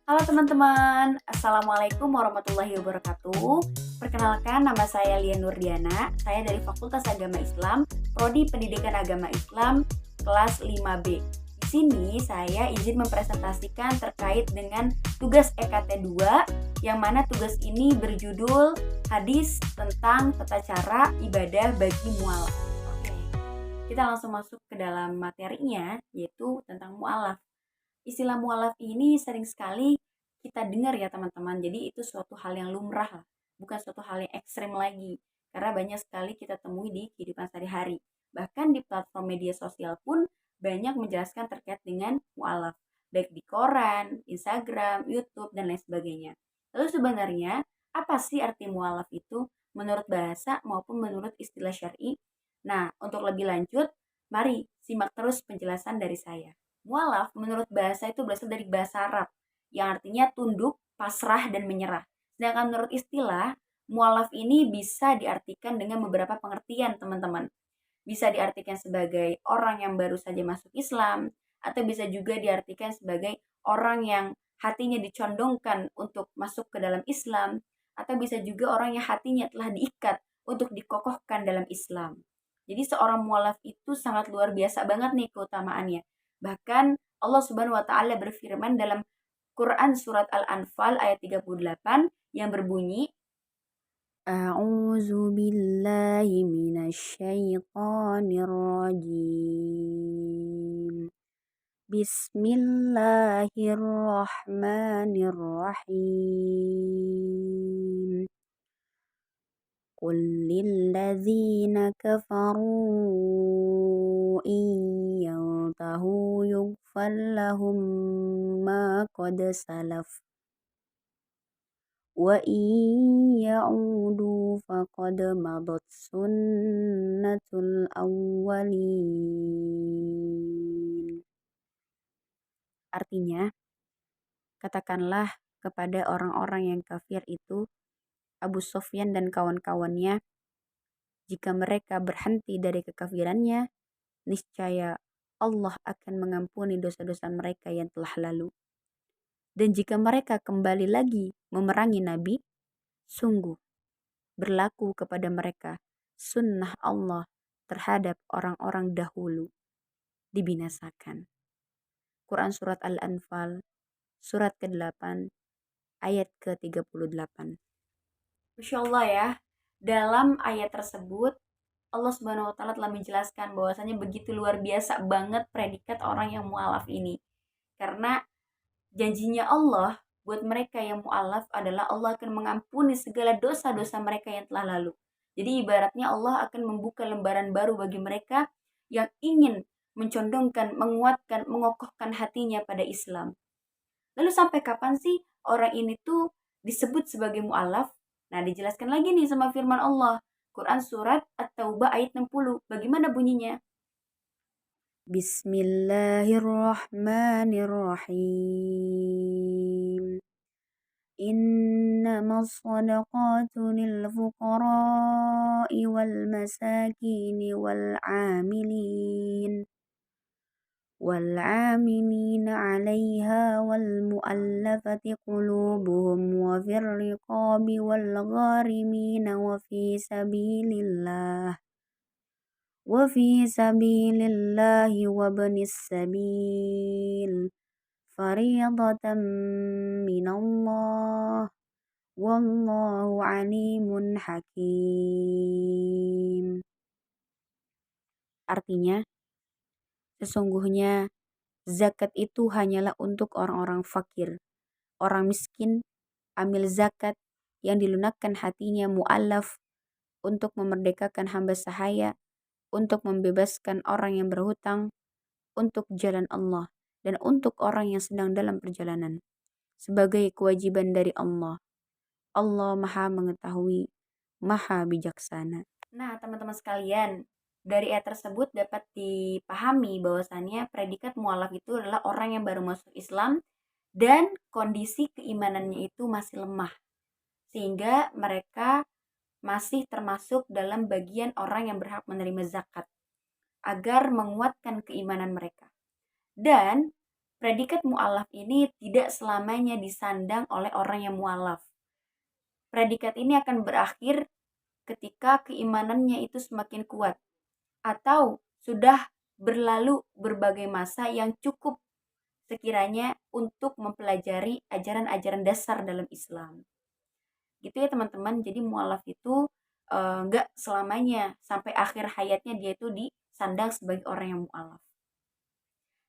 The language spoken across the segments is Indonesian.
Halo teman-teman, Assalamualaikum warahmatullahi wabarakatuh. Perkenalkan, nama saya Lian Nurdiana. Saya dari Fakultas Agama Islam, Prodi Pendidikan Agama Islam, kelas 5B. Di sini saya izin mempresentasikan terkait dengan tugas EKT 2, yang mana tugas ini berjudul Hadis tentang tata cara ibadah bagi mualaf. Oke, kita langsung masuk ke dalam materinya, yaitu tentang mualaf. Istilah mualaf ini sering sekali kita dengar ya teman-teman. Jadi itu suatu hal yang lumrah, bukan suatu hal yang ekstrim lagi. Karena banyak sekali kita temui di kehidupan sehari-hari. Bahkan di platform media sosial pun banyak menjelaskan terkait dengan mualaf. Baik di koran, Instagram, YouTube, dan lain sebagainya. Lalu sebenarnya apa sih arti mualaf itu menurut bahasa maupun menurut istilah syar'i? Nah, untuk lebih lanjut, mari simak terus penjelasan dari saya. Mualaf menurut bahasa itu berasal dari bahasa Arab yang artinya tunduk, pasrah, dan menyerah. Sedangkan menurut istilah, mualaf ini bisa diartikan dengan beberapa pengertian, teman-teman. Bisa diartikan sebagai orang yang baru saja masuk Islam, atau bisa juga diartikan sebagai orang yang hatinya dicondongkan untuk masuk ke dalam Islam, atau bisa juga orang yang hatinya telah diikat untuk dikokohkan dalam Islam. Jadi seorang mualaf itu sangat luar biasa banget nih keutamaannya. Bahkan Allah Subhanahu wa taala berfirman dalam Quran surat Al-Anfal ayat 38 yang berbunyi, A'udzu billahi minasyaitonir rajim. Bismillahirrahmanirrahim. Qul lilladzina kafaru in yantahu yughfar lahum ma qad salaf wa in ya'udu faqad madat sunnatul awwalin. Artinya, katakanlah kepada orang-orang yang kafir itu, Abu Sufyan dan kawan-kawannya, jika mereka berhenti dari kekafirannya, niscaya Allah akan mengampuni dosa-dosa mereka yang telah lalu. Dan jika mereka kembali lagi memerangi Nabi, sungguh berlaku kepada mereka sunnah Allah terhadap orang-orang dahulu dibinasakan. Quran Surat Al-Anfal, surat ke-8, ayat ke-38. Masya Allah ya, dalam ayat tersebut Allah Subhanahu wa taala telah menjelaskan bahwasanya begitu luar biasa banget predikat orang yang mualaf ini. Karena janjinya Allah buat mereka yang mualaf adalah Allah akan mengampuni segala dosa-dosa mereka yang telah lalu. Jadi ibaratnya Allah akan membuka lembaran baru bagi mereka yang ingin mencondongkan, menguatkan, mengokohkan hatinya pada Islam. Lalu sampai kapan sih orang ini tuh disebut sebagai mu'alaf? Nah, dijelaskan lagi nih sama firman Allah. Quran surat At-Taubah ayat 60. Bagaimana bunyinya? Bismillahirrahmanirrahim. إنما الصدقات للفقراء والمساكين والعاملين عليها والمؤلفة قلوبهم وفي الرقاب والغارمين وفي سبيل الله وابن السبيل فريضة من الله والله عليم حكيم. Artinya, sesungguhnya zakat itu hanyalah untuk orang-orang fakir, orang miskin, amil zakat yang dilunakkan hatinya mu'allaf untuk memerdekakan hamba sahaya, untuk membebaskan orang yang berhutang, untuk jalan Allah, dan untuk orang yang sedang dalam perjalanan. Sebagai kewajiban dari Allah. Allah Maha Mengetahui, Maha Bijaksana. Nah, teman-teman sekalian, dari ayat tersebut dapat dipahami bahwasannya predikat mualaf itu adalah orang yang baru masuk Islam dan kondisi keimanannya itu masih lemah. Sehingga mereka masih termasuk dalam bagian orang yang berhak menerima zakat agar menguatkan keimanan mereka. Dan predikat mu'alaf ini tidak selamanya disandang oleh orang yang mu'alaf. Predikat ini akan berakhir ketika keimanannya itu semakin kuat atau sudah berlalu berbagai masa yang cukup sekiranya untuk mempelajari ajaran-ajaran dasar dalam Islam. Gitu ya teman-teman. Jadi mu'alaf itu nggak selamanya sampai akhir hayatnya dia itu disandang sebagai orang yang mu'alaf.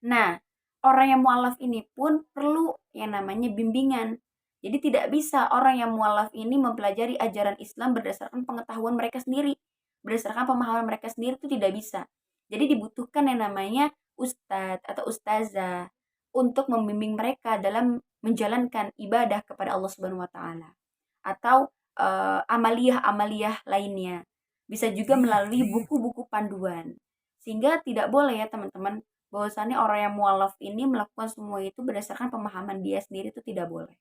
Nah, orang yang mu'alaf ini pun perlu yang namanya bimbingan. Jadi tidak bisa orang yang mu'alaf ini mempelajari ajaran Islam berdasarkan pengetahuan mereka sendiri. Berdasarkan pemahaman mereka sendiri itu tidak bisa. Jadi dibutuhkan yang namanya ustadz atau ustazah untuk membimbing mereka dalam menjalankan ibadah kepada Allah Subhanahu wa taala atau amaliyah-amaliyah lainnya. Bisa juga melalui buku-buku panduan. Sehingga tidak boleh ya teman-teman, bahwasannya orang yang mualaf ini melakukan semua itu berdasarkan pemahaman dia sendiri, itu tidak boleh.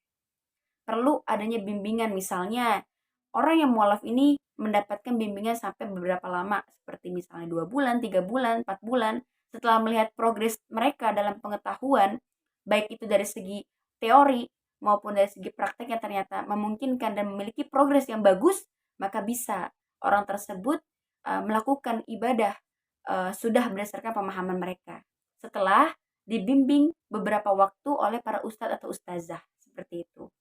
Perlu adanya bimbingan, misalnya orang yang mualaf ini mendapatkan bimbingan sampai beberapa lama, seperti misalnya 2 bulan, 3 bulan, 4 bulan, setelah melihat progres mereka dalam pengetahuan, baik itu dari segi teori maupun dari segi praktek yang ternyata memungkinkan dan memiliki progres yang bagus, maka bisa orang tersebut melakukan ibadah sudah berdasarkan pemahaman mereka. Setelah dibimbing beberapa waktu oleh para ustadz atau ustazah, seperti itu.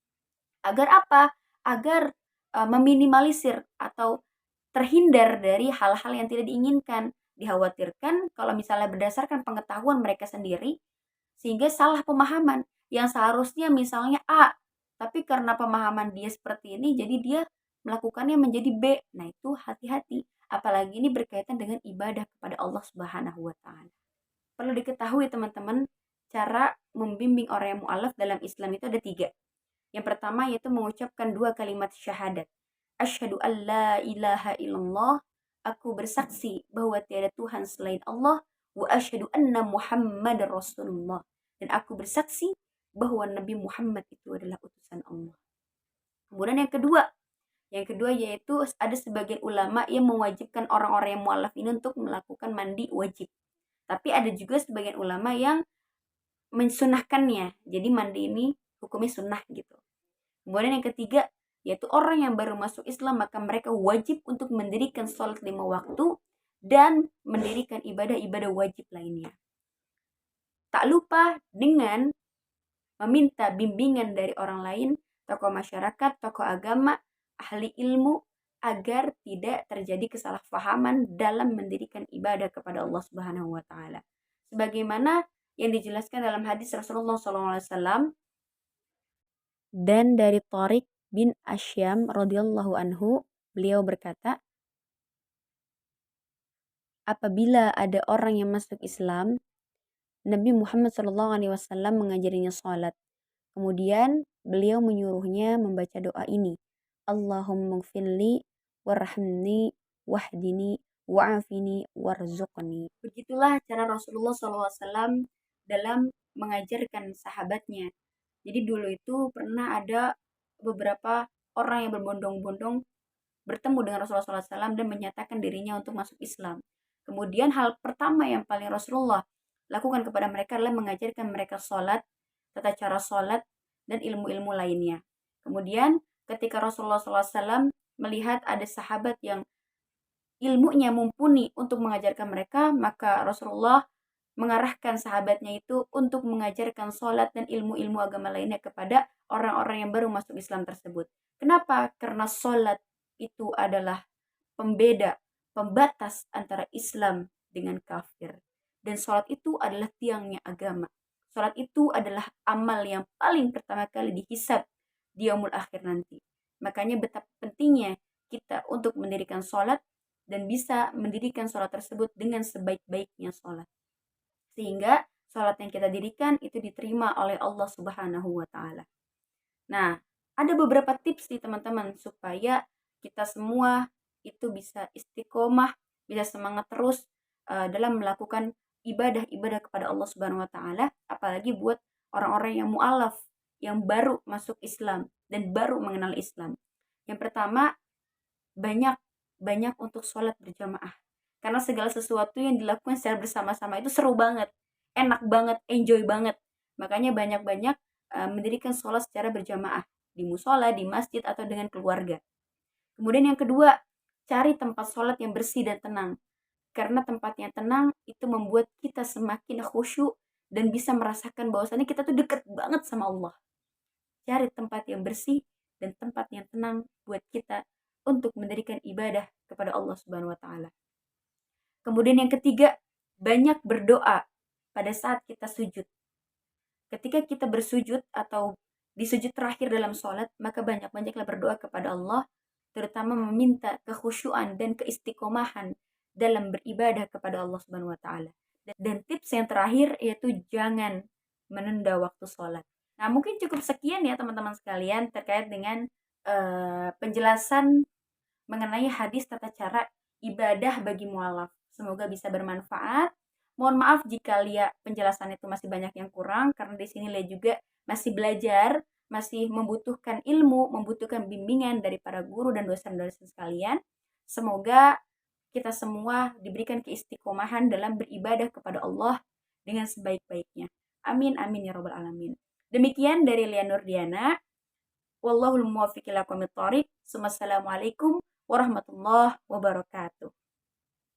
Agar apa? Agar meminimalisir atau terhindar dari hal-hal yang tidak diinginkan. Dikhawatirkan kalau misalnya berdasarkan pengetahuan mereka sendiri, sehingga salah pemahaman. Yang seharusnya misalnya A, tapi karena pemahaman dia seperti ini, jadi dia melakukannya menjadi B. Nah itu hati-hati. Apalagi ini berkaitan dengan ibadah kepada Allah Subhanahu wa Ta'ala. Perlu diketahui teman-teman, cara membimbing orang yang mu'alaf dalam Islam itu ada 3. Yang pertama yaitu mengucapkan 2 kalimat syahadat. Asyhadu an la ilaha illallah, aku bersaksi bahwa tiada Tuhan selain Allah, wa asyhadu anna Muhammadar Rasulullah, dan aku bersaksi bahwa Nabi Muhammad itu adalah utusan Allah. Kemudian yang kedua yaitu ada sebagian ulama yang mewajibkan orang-orang yang mu'alaf ini untuk melakukan mandi wajib. Tapi ada juga sebagian ulama yang mensunahkannya. Jadi mandi ini hukumnya sunnah gitu. Kemudian yang ketiga, yaitu orang yang baru masuk Islam, maka mereka wajib untuk mendirikan sholat 5 waktu dan mendirikan ibadah-ibadah wajib lainnya. Tak lupa dengan meminta bimbingan dari orang lain, tokoh masyarakat, tokoh agama, ahli ilmu, agar tidak terjadi kesalahpahaman dalam mendirikan ibadah kepada Allah Subhanahu wa taala. Sebagaimana yang dijelaskan dalam hadis Rasulullah SAW, dan dari Tariq bin Asyam radhiyallahu anhu, beliau berkata, apabila ada orang yang masuk Islam, Nabi Muhammad SAW mengajarinya salat. Kemudian beliau menyuruhnya membaca doa ini, Allahumma gfirli warhamni wahdini wa'afini warzuqni. Begitulah cara Rasulullah SAW dalam mengajarkan sahabatnya. Jadi dulu itu pernah ada beberapa orang yang berbondong-bondong bertemu dengan Rasulullah SAW dan menyatakan dirinya untuk masuk Islam. Kemudian hal pertama yang paling Rasulullah lakukan kepada mereka adalah mengajarkan mereka sholat, tata cara sholat, dan ilmu-ilmu lainnya. Kemudian ketika Rasulullah SAW melihat ada sahabat yang ilmunya mumpuni untuk mengajarkan mereka, maka Rasulullah mengarahkan sahabatnya itu untuk mengajarkan sholat dan ilmu-ilmu agama lainnya kepada orang-orang yang baru masuk Islam tersebut. Kenapa? Karena sholat itu adalah pembeda, pembatas antara Islam dengan kafir. Dan sholat itu adalah tiangnya agama. Sholat itu adalah amal yang paling pertama kali dihisab di yaumul akhir nanti. Makanya betapa pentingnya kita untuk mendirikan sholat dan bisa mendirikan sholat tersebut dengan sebaik-baiknya sholat. Sehingga sholat yang kita dirikan itu diterima oleh Allah Subhanahu wa Ta'ala. Nah, ada beberapa tips nih teman-teman supaya kita semua itu bisa istiqomah, bisa semangat terus dalam melakukan ibadah-ibadah kepada Allah Subhanahu wa Ta'ala, apalagi buat orang-orang yang mu'alaf, yang baru masuk Islam dan baru mengenal Islam. Yang pertama, banyak untuk sholat berjamaah. Karena segala sesuatu yang dilakukan secara bersama-sama itu seru banget, enak banget, enjoy banget. Makanya banyak-banyak mendirikan sholat secara berjamaah di musola, di masjid, atau dengan keluarga. Kemudian yang kedua, cari tempat sholat yang bersih dan tenang. Karena tempatnya tenang itu membuat kita semakin khusyuk dan bisa merasakan bahwasannya kita tuh dekat banget sama Allah. Cari tempat yang bersih dan tempat yang tenang buat kita untuk mendirikan ibadah kepada Allah Subhanahu wa taala. Kemudian yang ketiga, banyak berdoa pada saat kita sujud. Ketika kita bersujud atau di sujud terakhir dalam sholat, maka banyak-banyaklah berdoa kepada Allah, terutama meminta kekhusyuan dan keistiqomahan dalam beribadah kepada Allah Subhanahu wa taala. Dan tips yang terakhir yaitu jangan menunda waktu sholat. Nah, mungkin cukup sekian ya teman-teman sekalian terkait dengan penjelasan mengenai hadis tata cara ibadah bagi mualaf. Semoga bisa bermanfaat. Mohon maaf jika Lia penjelasan itu masih banyak yang kurang, karena di sini Lia juga masih belajar, masih membutuhkan ilmu, membutuhkan bimbingan dari para guru dan dosen-dosen sekalian. Semoga kita semua diberikan keistiqomahan dalam beribadah kepada Allah dengan sebaik-baiknya. Amin, amin ya robbal alamin. Demikian dari Lia Nurdiana. Wallahul muwaffiq ila aqwamit thoriq. Wassalamualaikum warahmatullahi wabarakatuh.